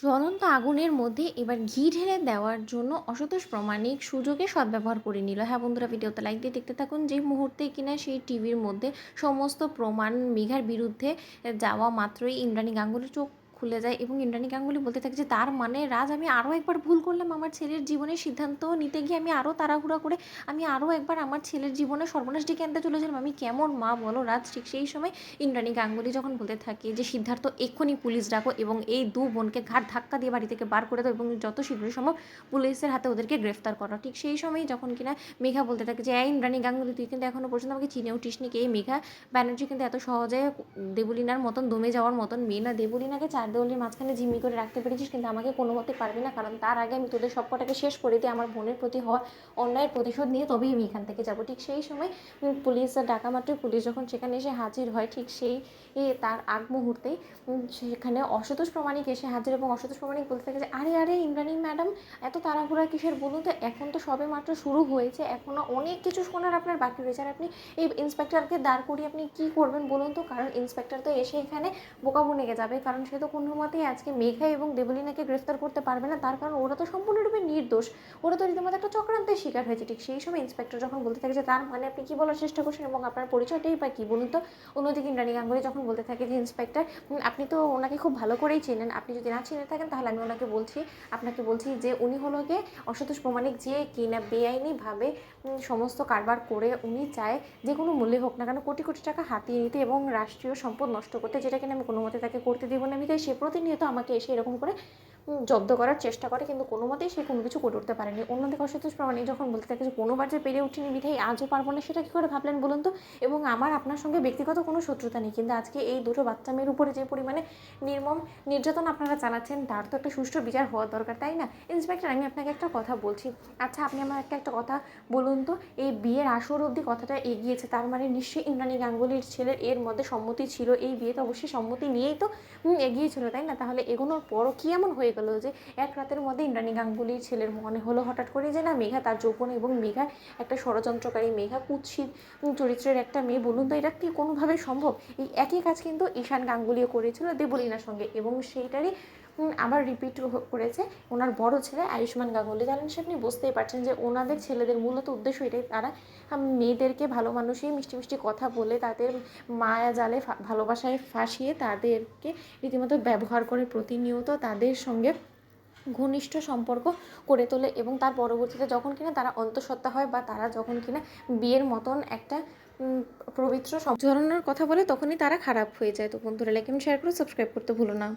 জ্বলন্ত আগুনের মধ্যে এবার ঘি ঢেলে দেওয়ার জন্য অসন্তোষ প্রামাণিক সুযোগে সদ্ব্যবহার করে নিল। হ্যাঁ বন্ধুরা, ভিডিওতে লাইক দিয়ে দেখতে থাকুন। যে মুহূর্তে কিনা সেই টিভির মধ্যে সমস্ত প্রমাণ মেঘার বিরুদ্ধে যাওয়া মাত্রই ইন্দ্রাণী গাঙ্গুলির চোখ খুলে যায় এবং ইন্দ্রাণী গাঙ্গুলি বলতে থাকে যে তার মানে রাজ, আমি আরও একবার ভুল করলাম। আমার ছেলের জীবনের সিদ্ধান্ত নিতে গিয়ে আমি আরও তাড়াহুড়া করে আমি আরও একবার আমার ছেলের জীবনে সর্বনাশ ডেকে আনতে চলেছিলাম। আমি কেমন মা বলো রাজ। ঠিক সেই সময় ইন্দ্রাণী গাঙ্গুলি যখন বলতে থাকে যে সিদ্ধার্থ, এক্ষুনি পুলিশ ডাকো এবং এই দু বোনকে ঘাট ধাক্কা দিয়ে বাড়ি থেকে বার করে দাও এবং যত শীঘ্র সম্ভব পুলিশের হাতে ওদেরকে গ্রেফতার করো। ঠিক সেই সময়ই যখন কিনা মেঘা বলতে থাকে যে এই ইন্দ্রাণী গাঙ্গুলি, তুই কিন্তু এখনো পর্যন্ত আমাকে চিনে উঠিসনি কে? এই মেঘা ব্যানার্জি কিন্তু এত সহজে দেবলীনার মতন দমে যাওয়ার মতন মেয়ে না। দেবলীনাকে চার দেওয়ালির মাঝখানে জিম্মি করে রাখতে পেরেছিস, কিন্তু আমাকে কোনো মতে পারবি না, কারণ তার আগে আমি তোদের সব কটাকে শেষ করে দিয়ে আমার বোনের প্রতি হওয়া অন্যায়ের প্রতিশোধ নিয়ে তবেই আমি এখান থেকে যাবো। ঠিক সেই সময় পুলিশ ডাকা মাত্রই পুলিশ যখন সেখানে এসে হাজির হয়, ঠিক সেই তার আগ মুহূর্তেই সেখানে অসন্তোষ প্রামাণিক এসে হাজির এবং অসন্তোষ প্রামাণিক বলতে থাকে যে আরে আরে ইন্দ্রাণী ম্যাডাম, এত তাড়াহুড়া কিসের বলুন তো? এখন তো সবে মাত্র শুরু হয়েছে, এখনও অনেক কিছু শোনার আপনার বাকি রয়েছে। আর আপনি এই ইন্সপেক্টরকে দাঁড় করিয়ে আপনি কী করবেন বলুন তো? কারণ ইন্সপেক্টর তো এসে এখানে বোকা বনে যাবে, কারণ সে তো কোনো মতেই আজকে মেঘা এবং দেবলীনাকে গ্রেফতার করতে পারবে না। তার কারণ ওরা তো সম্পূর্ণরূপে নির্দোষ, ওরা তো রীতিমতো একটা চক্রান্তের শিকার হয়েছে। ঠিক সেই সময় ইন্সপেক্টর যখন বলতে থাকে যে তার মানে আপনি কী বলার চেষ্টা করছেন এবং আপনার পরিচয়টাই বা কী বলুন তো? অন্যদিকে ইন্দ্রাণী গাঙ্গুলি যখন বলতে থাকে যে ইন্সপেক্টর, আপনি তো ওনাকে খুব ভালো করেই চেনেন, আপনি যদি না চিনে থাকেন তাহলে আমি ওনাকে আপনাকে বলছি যে উনি হলো গিয়ে অসন্তোষ প্রামাণিক, যে কিনা বেআইনিভাবে সমস্ত কারবার করে উনি চায় যে কোনো মূল্যে হোক না কেন কোটি কোটি টাকা হাতিয়ে নিতে এবং রাষ্ট্রীয় সম্পদ নষ্ট করতে, যেটা কিনা আমি কোনো মতে তাকে করতে দেবো না। আমি তাই সে প্রতিনিয়ত আমাকে এসে এরকম করে জব্দ করার চেষ্টা করে, কিন্তু কোনো মতেই সে কোনো কিছু করে উঠতে পারেনি। অন্যদিকে অসন্তোষ প্রামাণিক যখন বলতে থাকে যে কোনোবার যে পেরে উঠিনি বিধায় আজও পারবো না, সেটা কী করে ভাবলেন বলুন তো? এবং আমার আপনার সঙ্গে ব্যক্তিগত কোনো শত্রুতা নেই, কিন্তু আজকে এই দুটো বাচ্চা মেয়ের উপরে যে পরিমাণে নির্মম নির্যাতন আপনারা চালাচ্ছেন, তার তো একটা সুষ্ঠু বিচার হওয়ার দরকার, তাই না? ইন্সপেক্টর, আমি আপনাকে একটা কথা বলছি, আচ্ছা আপনি আমার একটা কথা বলুন তো, এই বিয়ের আসর অবধি কথাটা এগিয়েছে, তার মানে নিশ্চয়ই ইন্দ্রাণী গাঙ্গুলির ছেলের এর মধ্যে সম্মতি ছিল, এই বিয়েতে অবশ্যই সম্মতি নিয়েই তো এগিয়েছিল, তাই না? তাহলে এগোনোর পরও কী এমন হয়ে গেল যে এক রাতের মধ্যে ইন্দ্রাণী গাঙ্গুলির ছেলের মনে হলো হঠাৎ করে যে না, মেঘা তার যৌবন এবং মেঘা একটা ষড়যন্ত্রকারী, মেঘা কুৎসিত চরিত্রের একটা মেয়ে, বলুন তো এটা কি কোনোভাবেই সম্ভব? এই একই কাজ কিন্তু ঈশান গাঙ্গুলিও করেছিল দেবলীনার সঙ্গে এবং সেইটারই আবার রিপিট করেছে ওনার বড় ছেলে আয়ুষ্মান গাঙ্গুলি। তাহলে সে আপনি বুঝতেই পারছেন যে ওনাদের ছেলেদের মূলত উদ্দেশ্য এটাই, তারা মেয়েদেরকে ভালো মানুষই মিষ্টি মিষ্টি কথা বলে তাদের মায়া জালে ভালোবাসায় ফাঁসিয়ে তাদেরকে রীতিমতো ব্যবহার করে প্রতিনিয়ত তাদের সঙ্গে ঘনিষ্ঠ সম্পর্ক করে তোলে এবং তার পরবর্তীতে যখন কিনা তারা অন্তঃসত্ত্বা হয় বা তারা যখন কিনা বিয়ের মতন একটা পবিত্র জড়ানোর কথা বলে, তখনই তারা খারাপ হয়ে যায়। তো বন্ধুরা, লাইক এবং শেয়ার করে সাবস্ক্রাইব করতে ভুলো না।